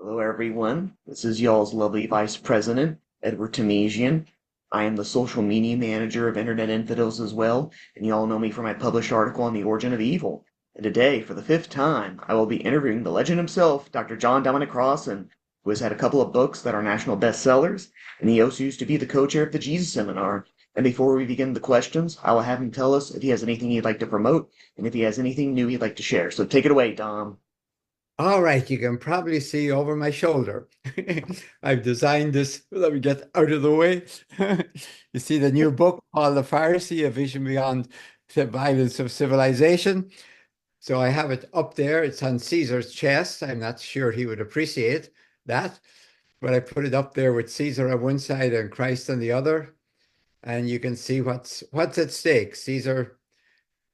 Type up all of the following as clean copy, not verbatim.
Hello, everyone. This is y'all's lovely Vice President, Edward Tahmizian. I am the social media manager of Internet Infidels as well, and y'all know me for my published article on the origin of evil. And today, for the fifth time, I will be interviewing the legend himself, Dr. Dominic Crossan, who has had a couple of books that are national bestsellers, and he also used to be the co-chair of the Jesus Seminar. And before we begin the questions, I will have him tell us if he has anything he'd like to promote, and if he has anything new he'd like to share. So take it away, Dom. All right, you can probably see over my shoulder. I've designed this. Let me get out of the way. You see the new book called The Pharisee, A Vision Beyond the Violence of Civilization. So I have it up there. It's on Caesar's chest. I'm not sure he would appreciate that, but I put it up there with Caesar on one side and Christ on the other. And you can see what's at stake. Caesar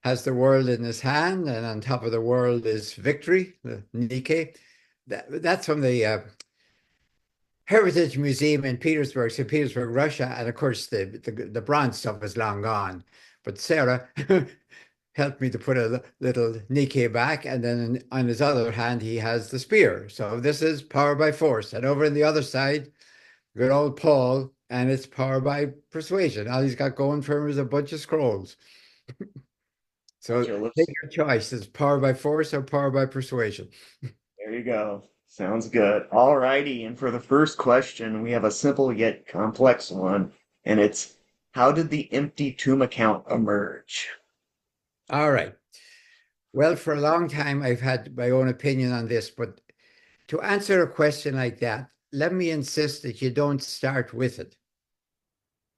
has the world in his hand, and on top of the world is victory, the Nike. That's from the Heritage Museum in Petersburg, St. Petersburg, Russia. And of course, the bronze stuff is long gone. But Sarah helped me to put a little Nike back. And then on his other hand, he has the spear. So this is power by force. And over on the other side, good old Paul, and it's power by persuasion. All he's got going for him is a bunch of scrolls. So Sure take looks. your choice. Is power by force or power by persuasion? There you go. Sounds good. All righty. And for the first question, we have a simple yet complex one, and it's how did the empty tomb account emerge? All right. Well, for a long time, I've had my own opinion on this, but to answer a question like that, let me insist that you don't start with it.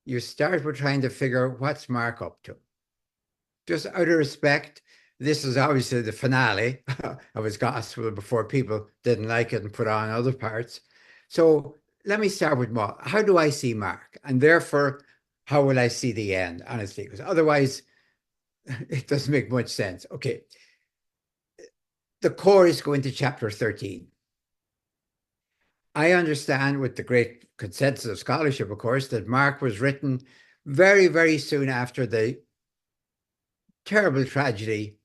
You start with trying to figure out what's Mark up to. Just out of respect, this is obviously the finale of his gospel before people didn't like it and put on other parts. So let me start with Mark. How do I see Mark? And therefore, how will I see the end, honestly? Because otherwise, it doesn't make much sense. Okay. The core is going to chapter 13. I understand with the great consensus of scholarship, of course, that Mark was written very, very soon after the terrible tragedy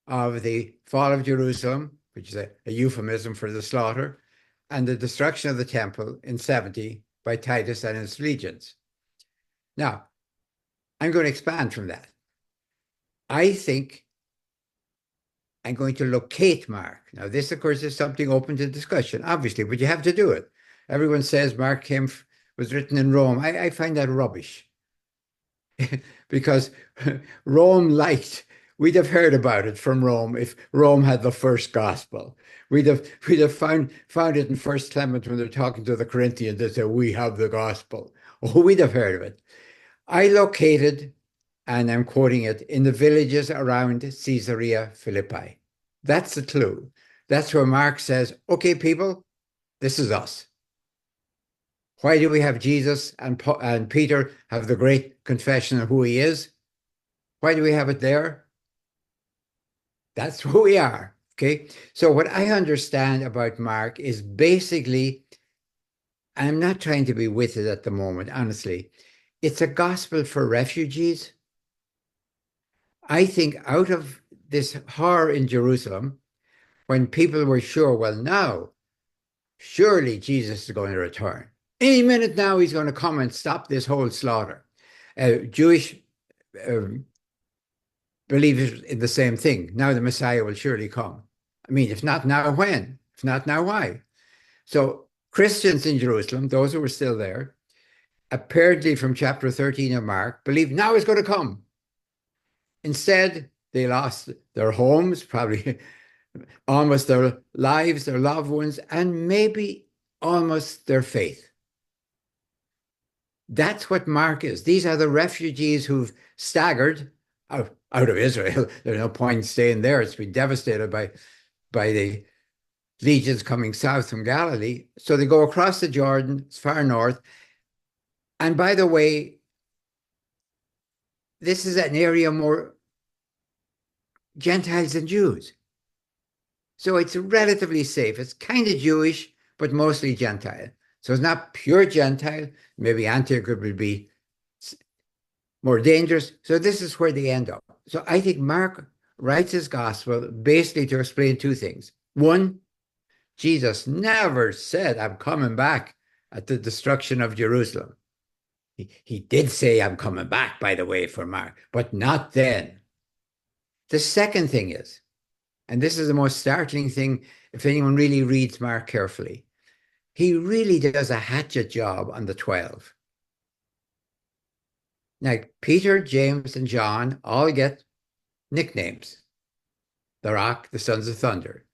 of the fall of Jerusalem, which is a euphemism for the slaughter, and the destruction of the temple in 70 by Titus and his legions. Now, I'm going to expand from that. I think I'm going to locate Mark. Now, this, of course, is something open to discussion, obviously, but you have to do it. Everyone says Mark was written in Rome. I find that rubbish because Rome we'd have heard about it from Rome if Rome had the first gospel. We'd have found it in First Clement when they're talking to the Corinthians. They say, we have the gospel. Oh, we'd have heard of it. I located, and I'm quoting it, in the villages around Caesarea Philippi. That's the clue. That's where Mark says, okay, people, this is us. Why do we have Jesus and Peter have the great confession of who he is? Why do we have it there? That's who we are. Okay. So what I understand about Mark is basically, I'm not trying to be with it at the moment, honestly. It's a gospel for refugees. I think out of this horror in Jerusalem, when people were sure, well, now, surely Jesus is going to return. Any minute now, he's going to come and stop this whole slaughter. Jewish believers in the same thing. Now the Messiah will surely come. I mean, if not now, when? If not now, why? So Christians in Jerusalem, those who were still there, apparently from chapter 13 of Mark, believe now is going to come. Instead, they lost their homes, probably almost their lives, their loved ones, and maybe almost their faith. That's what Mark is. These are the refugees who've staggered out of Israel. There's no point in staying there. It's been devastated by the legions coming south from Galilee. So they go across the Jordan, as far north. And by the way, this is an area more Gentiles than Jews. So it's relatively safe. It's kind of Jewish, but mostly Gentile. So it's not pure Gentile. Maybe Antioch would be more dangerous. So this is where they end up. So I think Mark writes his gospel basically to explain two things. One, Jesus never said, I'm coming back at the destruction of Jerusalem. He did say, I'm coming back, by the way, for Mark, but not then. The second thing is, and this is the most startling thing if anyone really reads Mark carefully, he really does a hatchet job on the 12. Now, Peter, James, and John all get nicknames. The Rock, the Sons of Thunder.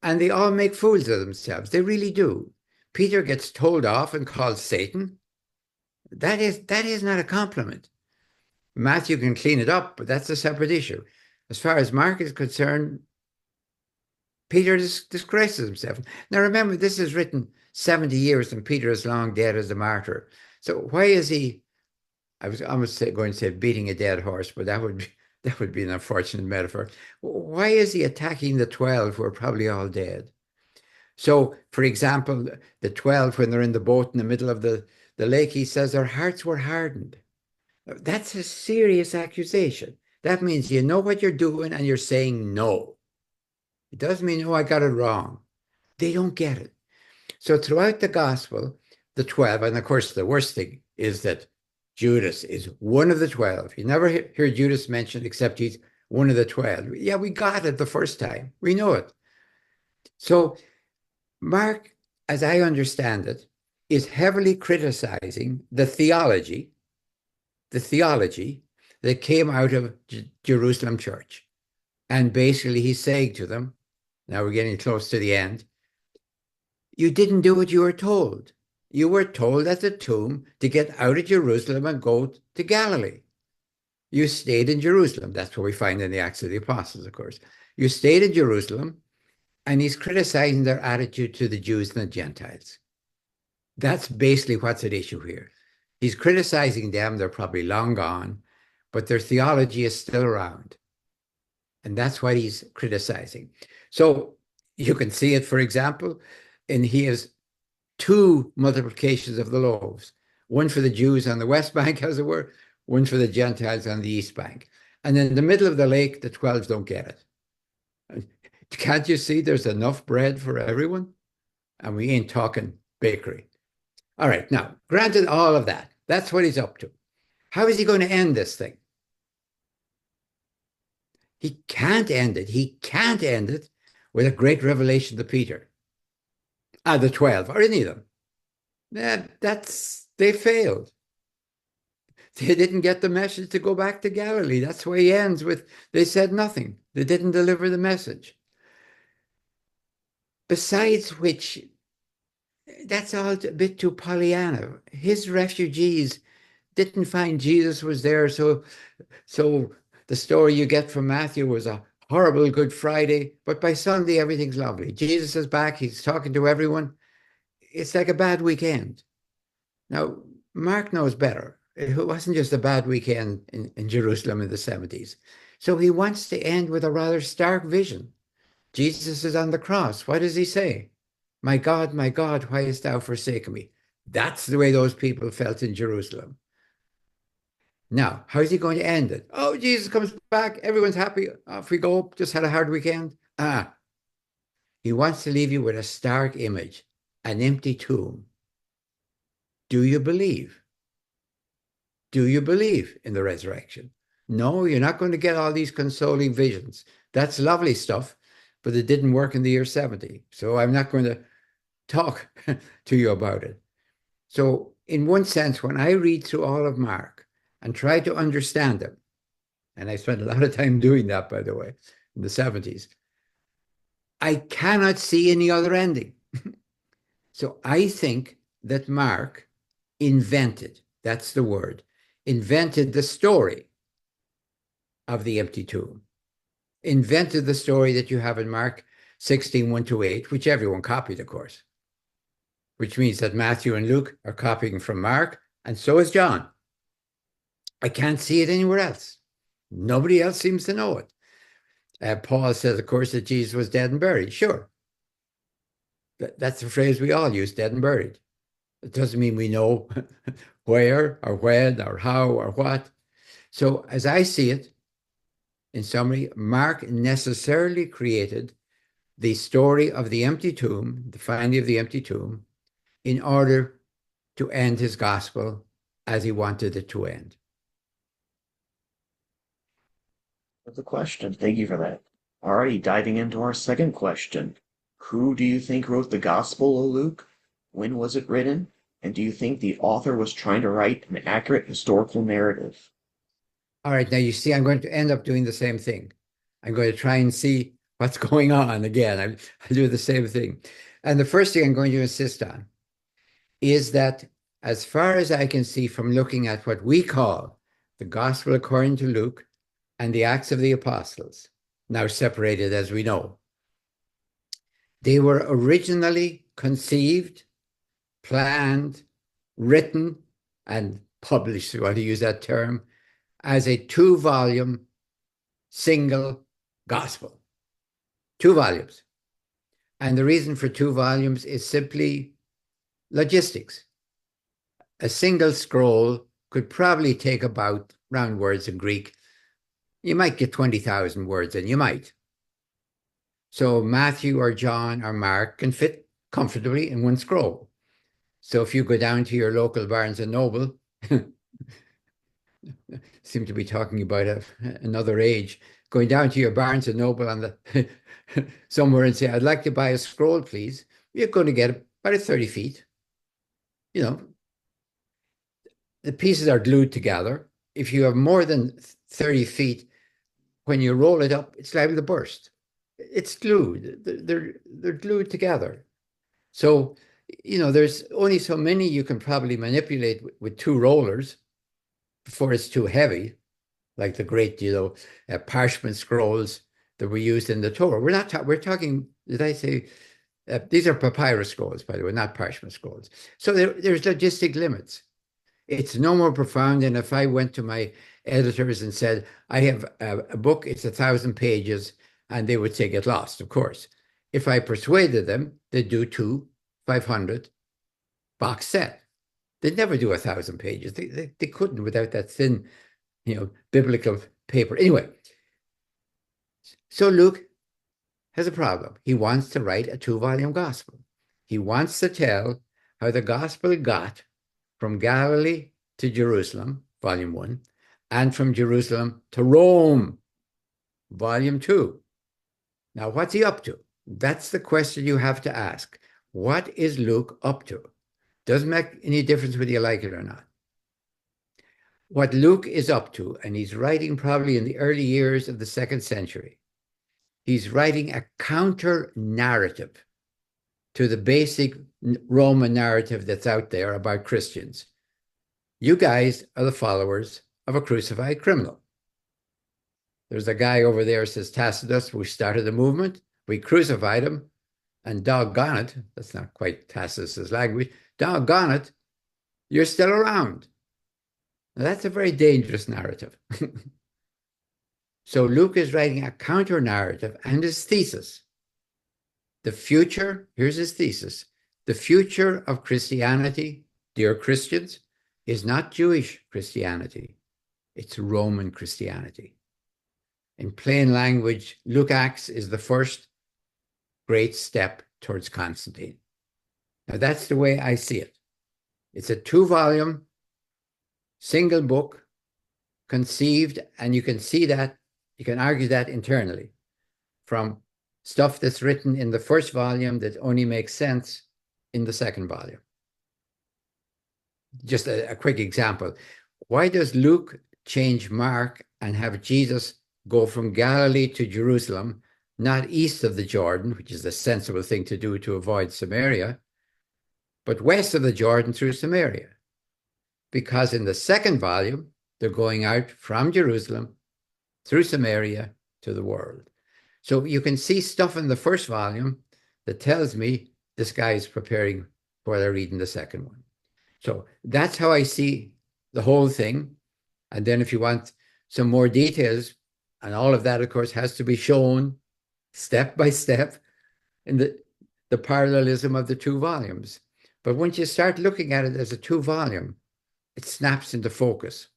And they all make fools of themselves. They really do. Peter gets told off and called Satan. That is not a compliment. Matthew can clean it up, but that's a separate issue. As far as Mark is concerned, Peter disgraces himself. Now remember, this is written 70 years and Peter is long dead as a martyr. So why is he, I was almost going to say beating a dead horse, but that would be an unfortunate metaphor. Why is he attacking the 12 who are probably all dead? So, for example, the 12, when they're in the boat in the middle of the lake, he says their hearts were hardened. That's a serious accusation. That means you know what you're doing and you're saying no. It doesn't mean, oh, I got it wrong. They don't get it. So throughout the gospel, the 12, and of course, the worst thing is that Judas is one of the 12. You never hear Judas mentioned except he's one of the 12. Yeah, we got it the first time. We know it. So Mark, as I understand it, is heavily criticizing the theology that came out of Jerusalem church. And basically he's saying to them, now we're getting close to the end, you didn't do what you were told. You were told at the tomb to get out of Jerusalem and go to Galilee. You stayed in Jerusalem. That's what we find in the Acts of the Apostles, of course. You stayed in Jerusalem, and he's criticizing their attitude to the Jews and the Gentiles. That's basically what's at issue here. He's criticizing them. They're probably long gone, but their theology is still around. And that's what he's criticizing. So you can see it, for example, in his two multiplications of the loaves, one for the Jews on the west bank, as it were, one for the Gentiles on the east bank. And in the middle of the lake, the 12 don't get it. Can't you see there's enough bread for everyone? And we ain't talking bakery. All right, now, granted all of that, that's what he's up to. How is he going to end this thing? He can't end it. He can't end it with a great revelation to Peter. The 12, or any of them. They failed. They didn't get the message to go back to Galilee. That's why he ends with, they said nothing. They didn't deliver the message. Besides which, that's all a bit too Pollyanna. His refugees didn't find Jesus was there, so the story you get from Matthew was a horrible Good Friday, but by Sunday, everything's lovely. Jesus is back. He's talking to everyone. It's like a bad weekend. Now, Mark knows better. It wasn't just a bad weekend in Jerusalem in the 70s. So he wants to end with a rather stark vision. Jesus is on the cross. What does he say? My God, why hast thou forsaken me? That's the way those people felt in Jerusalem. Now, how is he going to end it? Oh, Jesus comes back. Everyone's happy. Off we go. Just had a hard weekend. He wants to leave you with a stark image, an empty tomb. Do you believe? Do you believe in the resurrection? No, you're not going to get all these consoling visions. That's lovely stuff, but it didn't work in the year 70. So I'm not going to talk to you about it. So in one sense, when I read through all of Mark and try to understand them, and I spent a lot of time doing that, by the way, in the 70s, I cannot see any other ending. So I think that Mark invented, that's the word, invented the story of the empty tomb, invented the story that you have in Mark 16, 1-8, which everyone copied, of course, which means that Matthew and Luke are copying from Mark, and so is John. I can't see it anywhere else. Nobody else seems to know it. Paul says, of course, that Jesus was dead and buried. Sure. That's the phrase we all use, dead and buried. It doesn't mean we know where or when or how or what. So as I see it, in summary, Mark necessarily created the story of the empty tomb, the finding of the empty tomb, in order to end his gospel as he wanted it to end. That's the question. Thank you for that. Alrighty, diving into our second question. Who do you think wrote the Gospel of Luke? When was it written? And do you think the author was trying to write an accurate historical narrative? All right, now you see, I'm going to end up doing the same thing. I'm going to try and see what's going on again. I do the same thing. And the first thing I'm going to insist on is that, as far as I can see from looking at what we call the Gospel according to Luke and the Acts of the Apostles, now separated as we know, they were originally conceived, planned, written, and published, if you want to use that term, as a 2-volume single gospel. 2 volumes. And the reason for 2 volumes is simply logistics. A single scroll could probably take about, round words in Greek, you might get 20,000 words, and you might. So Matthew or John or Mark can fit comfortably in 1 scroll. So if you go down to your local Barnes and Noble, seem to be talking about another age, going down to your Barnes and Noble on the somewhere and say, I'd like to buy a scroll, please. You're going to get about 30 feet. You know, the pieces are glued together. If you have more than 30 feet, when you roll it up, it's liable to burst. It's glued. They're glued together. So, you know, there's only so many you can probably manipulate with 2 rollers before it's too heavy, like the great, parchment scrolls that were used in the Torah. We're talking, did I say, these are papyrus scrolls, by the way, not parchment scrolls. So there's logistic limits. It's no more profound than if I went to my editors and said, I have a book, it's 1,000 pages, and they would say, get lost, of course. If I persuaded them, they'd do 2 500 box set. They'd never do 1,000 pages. They couldn't without that thin, biblical paper. Anyway, so Luke has a problem. He wants to write a 2-volume gospel. He wants to tell how the gospel got from Galilee to Jerusalem, volume 1, and from Jerusalem to Rome, volume 2. Now, what's he up to? That's the question you have to ask. What is Luke up to? Doesn't make any difference whether you like it or not. What Luke is up to, and he's writing probably in the early years of the 2nd century, he's writing a counter narrative to the basic Roman narrative that's out there about Christians. You guys are the followers of a crucified criminal. There's a guy over there, says Tacitus, we started a movement, we crucified him, and doggone it, that's not quite Tacitus's language, doggone it, you're still around. Now, that's a very dangerous narrative. So Luke is writing a counter narrative, and his thesis, the future, here's his thesis, the future of Christianity, dear Christians, is not Jewish Christianity, it's Roman Christianity. In plain language, Luke Acts is the first great step towards Constantine. Now, that's the way I see it. It's a 2-volume, single book, conceived, and you can see that, you can argue that internally from stuff that's written in the 1st volume that only makes sense in the 2nd volume. Just a quick example. Why does Luke change Mark and have Jesus go from Galilee to Jerusalem, not east of the Jordan, which is the sensible thing to do to avoid Samaria, but west of the Jordan through Samaria? Because in the 2nd volume, they're going out from Jerusalem through Samaria to the world. So you can see stuff in the 1st volume that tells me this guy is preparing for the reading the 2nd one. So that's how I see the whole thing. And then if you want some more details, and all of that, of course, has to be shown step by step in the parallelism of the 2 volumes. But once you start looking at it as a 2-volume, it snaps into focus.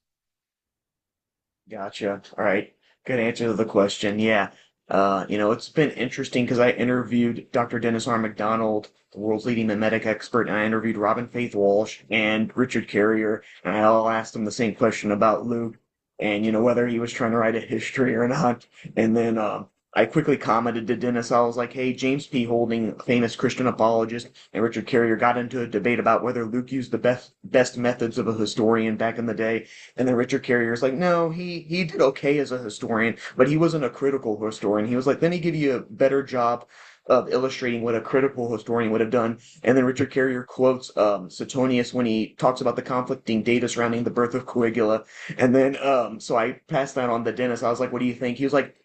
Gotcha. All right. Good answer to the question. Yeah. It's been interesting because I interviewed Dr. Dennis R. McDonald, the world's leading mimetic expert, and I interviewed Robin Faith Walsh and Richard Carrier, and I all asked them the same question about Luke and, whether he was trying to write a history or not. And then I quickly commented to Dennis, I was like, hey, James P. Holding, famous Christian apologist, and Richard Carrier got into a debate about whether Luke used the best methods of a historian back in the day. And then Richard Carrier's like, no, he did okay as a historian, but he wasn't a critical historian. He was like, then he give you a better job of illustrating what a critical historian would have done. And then Richard Carrier quotes Suetonius when he talks about the conflicting data surrounding the birth of Caligula. And then so I passed that on to Dennis. I was like, what do you think? He was like,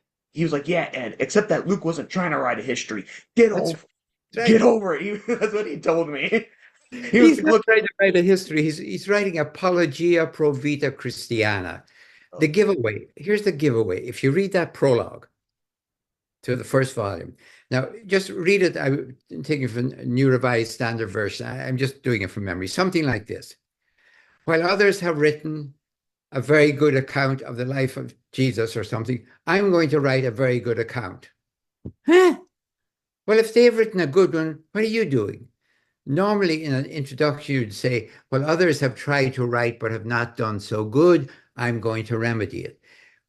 yeah, Ed, except that Luke wasn't trying to write a history. Get That's over, get right. over it. That's what he told me. He was He's like, not look, trying to write a history. He's writing Apologia Pro Vita Christiana. The oh, giveaway. Here's the giveaway. If you read that prologue to the first volume, now just read it. I'm taking from New Revised Standard Version. I'm just doing it from memory. Something like this. While others have written a very good account of the life of Jesus or something, I'm going to write a very good account. Huh? Well, if they've written a good one, what are you doing? Normally, in an introduction, you'd say, well, others have tried to write but have not done so good. I'm going to remedy it.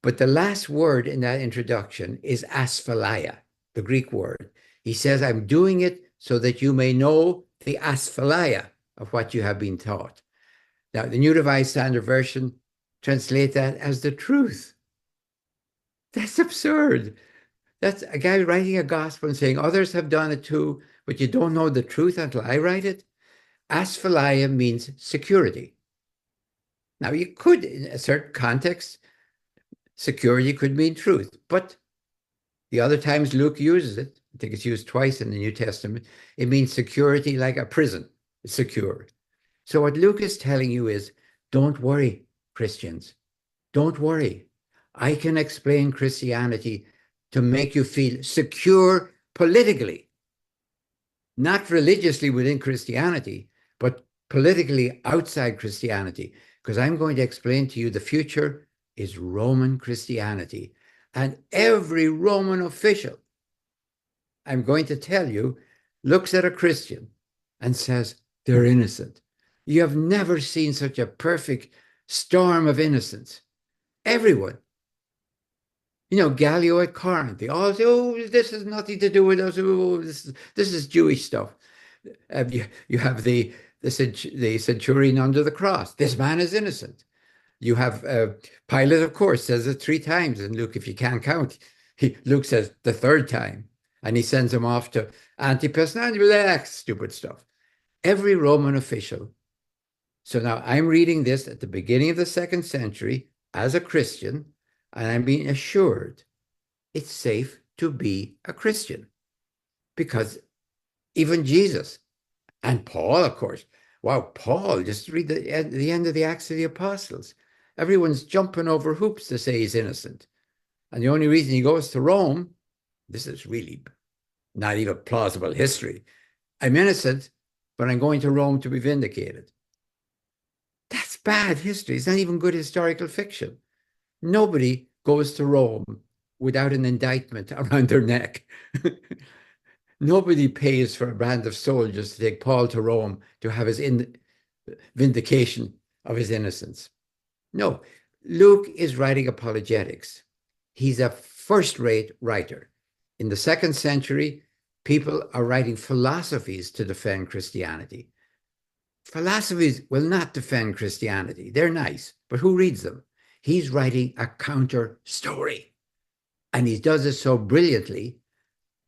But the last word in that introduction is asphalia, the Greek word. He says, I'm doing it so that you may know the asphalia of what you have been taught. Now, the New Revised Standard Version translate that as the truth. That's absurd. That's a guy writing a gospel and saying others have done it too, but you don't know the truth until I write it. Asphalia means security. Now, you could, in a certain context, security could mean truth, but the other times Luke uses it, I think it's used twice in the New Testament, it means security like a prison, secure. So what Luke is telling you is, don't worry, Christians. Don't worry. I can explain Christianity to make you feel secure politically, not religiously within Christianity, but politically outside Christianity, because I'm going to explain to you the future is Roman Christianity. And every Roman official, I'm going to tell you, looks at a Christian and says, they're innocent. You have never seen such a perfect storm of innocence. Everyone. Gallio at Corinth, they all say, oh, this has nothing to do with us. Oh, this is Jewish stuff. You have the centurion under the cross. This man is innocent. You have Pilate, of course, says it 3 times. And Luke, if you can't count, Luke says the third time. And he sends him off to Antipas and relax, stupid stuff. Every Roman official. So now I'm reading this at the beginning of the 2nd century as a Christian, and I'm being assured it's safe to be a Christian because even Jesus and Paul, of course. Wow, Paul, just read the end of the Acts of the Apostles. Everyone's jumping over hoops to say he's innocent. And the only reason he goes to Rome, this is really not even plausible history. I'm innocent, but I'm going to Rome to be vindicated. That's bad history. It's not even good historical fiction. Nobody goes to Rome without an indictment around their neck. Nobody pays for a band of soldiers to take Paul to Rome to have his vindication of his innocence. No, Luke is writing apologetics. He's a first-rate writer. In the 2nd century, people are writing philosophies to defend Christianity. Philosophies will not defend Christianity. They're nice, but who reads them? He's writing a counter story. And he does it so brilliantly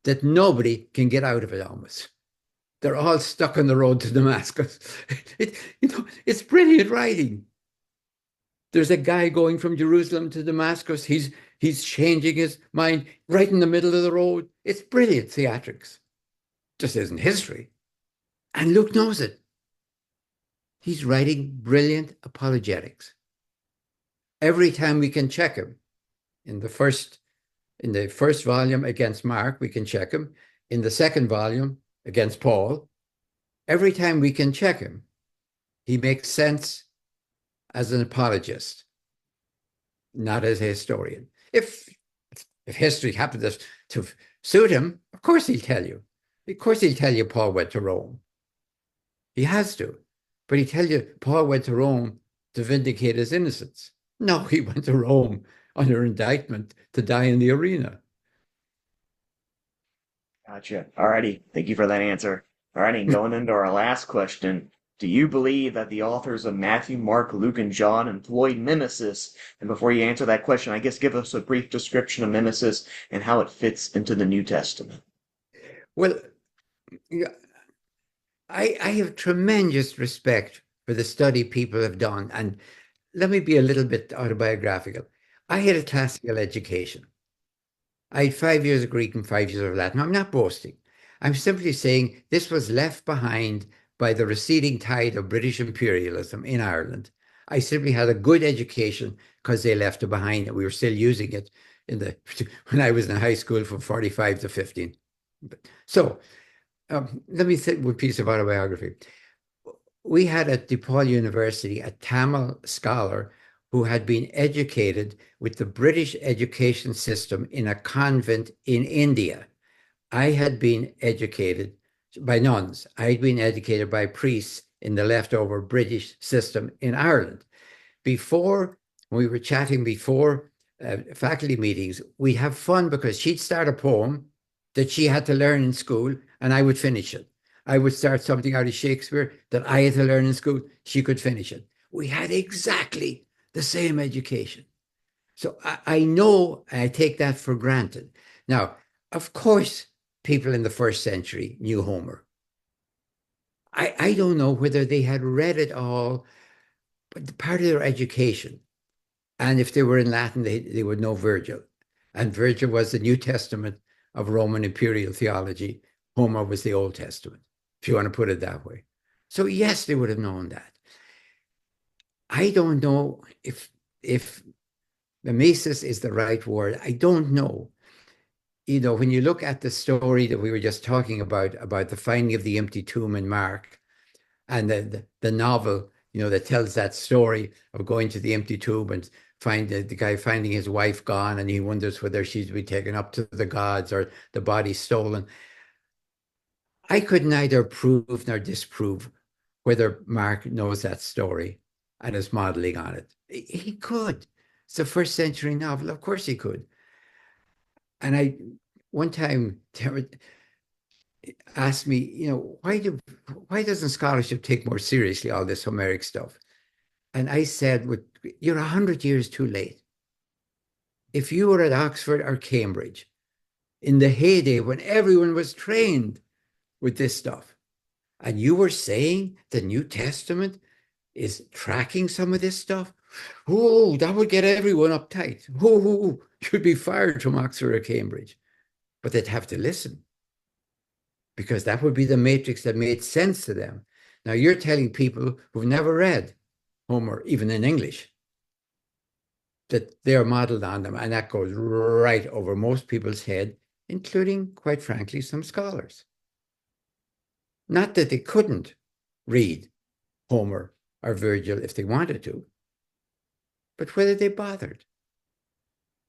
that nobody can get out of it almost. They're all stuck on the road to Damascus. It's brilliant writing. There's a guy going from Jerusalem to Damascus. He's changing his mind right in the middle of the road. It's brilliant theatrics. Just isn't history. And Luke knows it. He's writing brilliant apologetics. Every time we can check him. In the first volume against Mark, we can check him. In the 2nd volume against Paul, every time we can check him, he makes sense as an apologist, not as a historian. If history happened to To suit him, of course he'll tell you. Of course he'll tell you Paul went to Rome. He has to. But he tell you Paul went to Rome to vindicate his innocence. No, he went to Rome under indictment to die in the arena. Gotcha. Alrighty. Thank you for that answer. Alrighty, going into our last question. Do you believe that the authors of Matthew, Mark, Luke, and John employed mimesis? And before you answer that question, I guess give us a brief description of mimesis and how it fits into the New Testament. Well, I have tremendous respect for the study people have done. And let me be a little bit autobiographical. I had a classical education. I had 5 years of Greek and 5 years of Latin. I'm not boasting. I'm simply saying this was left behind by the receding tide of British imperialism in Ireland. I simply had a good education because they left it behind and we were still using it when I was in high school from 45 to 15. So let me say one piece of autobiography. We had at DePaul University a Tamil scholar who had been educated with the British education system in a convent in India. I had been educated by nuns. I had been educated by priests in the leftover British system in Ireland. Before, we were chatting before faculty meetings, we'd have fun because she'd start a poem that she had to learn in school and I would finish it. I would start something out of Shakespeare that I had to learn in school. She could finish it. We had exactly the same education. So I know, I take that for granted. Now, of course, people in the first century knew Homer. I don't know whether they had read it all, but part of their education. And if they were in Latin, they would know Virgil. And Virgil was the New Testament of Roman imperial theology. Homer was the Old Testament, if you want to put it that way. So yes, they would have known that. I don't know if mimesis is the right word. I don't know. You know, when you look at the story that we were just talking about the finding of the empty tomb in Mark, and the novel, you know, that tells that story of going to the empty tomb and find the guy finding his wife gone, and he wonders whether she's to be taken up to the gods or the body stolen. I could neither prove nor disprove whether Mark knows that story and is modeling on it. He could. It's a first century novel. Of course he could. And one time asked me, you know, why doesn't scholarship take more seriously all this Homeric stuff? And I said, you're 100 years too late. If you were at Oxford or Cambridge in the heyday when everyone was trained with this stuff, and you were saying the New Testament is tracking some of this stuff, oh, that would get everyone uptight. Oh, you'd be fired from Oxford or Cambridge. But they'd have to listen, because that would be the matrix that made sense to them. Now you're telling people who've never read Homer, even in English, that they're modeled on them, and that goes right over most people's head, including, quite frankly, some scholars. Not that they couldn't read Homer or Virgil if they wanted to, but whether they bothered,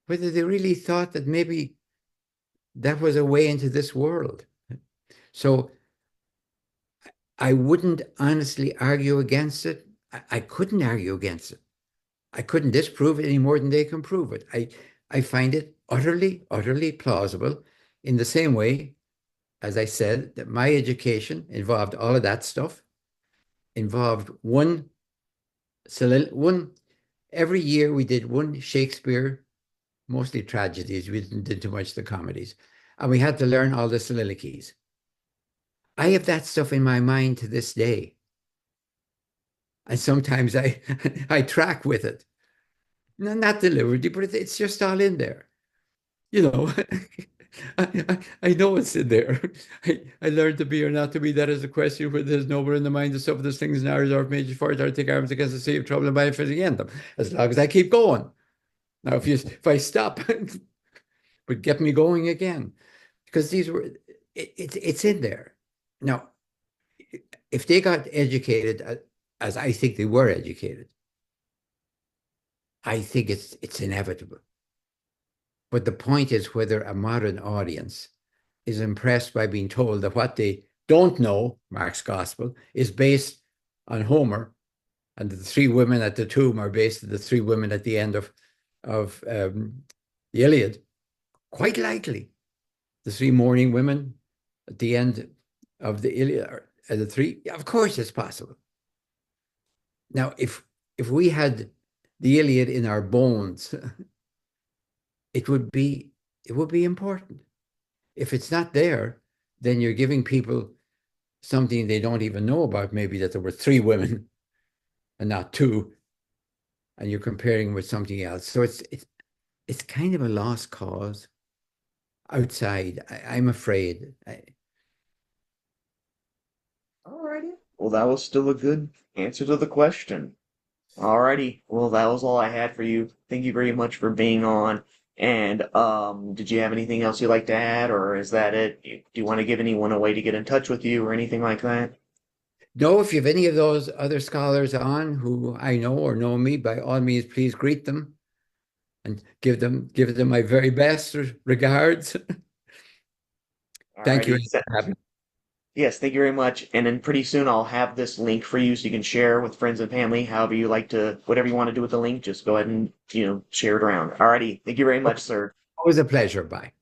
whether they really thought that maybe that was a way into this world. So I wouldn't honestly argue against it. I couldn't argue against it. I couldn't disprove it any more than they can prove it. I find it utterly, utterly plausible, in the same way, as I said, that my education involved all of that stuff, involved every year we did one Shakespeare, mostly tragedies. We didn't do too much the comedies. And we had to learn all the soliloquies. I have that stuff in my mind to this day. And sometimes I track with it. No, not deliberately, but it's just all in there. You know, I know it's in there. I learned to be or not to be. That is a question where there's nowhere in the mind of some of those things in ours or major for it, or take arms against the sea of trouble and by fighting in them, as long as I keep going. Now, if I stop, but get me going again, because it's in there. Now, if they got educated as I think they were educated, I think it's inevitable. But the point is whether a modern audience is impressed by being told that what they don't know, Mark's gospel, is based on Homer, and the three women at the tomb are based on the three women at the end of the Iliad. Quite likely, the three mourning women at the end of the Iliad are the three. Of course, it's possible. Now, if we had the Iliad in our bones, it would be important. If it's not there, then you're giving people something they don't even know about, maybe that there were three women and not two, and you're comparing with something else. So it's kind of a lost cause outside. I'm afraid. Alrighty. Well, that was still a good answer to the question. Alrighty. Well, that was all I had for you. Thank you very much for being on. And did you have anything else you'd like to add, or is that it? Do you want to give anyone a way to get in touch with you or anything like that? No, if you have any of those other scholars on who I know or know me, by all means, please greet them and give them my very best regards. Thank you Alrighty. for having me. Yes, thank you very much. And then pretty soon I'll have this link for you so you can share with friends and family, however you like to, whatever you want to do with the link, just go ahead and, share it around. Alrighty. Thank you very much, sir. Always a pleasure. Bye.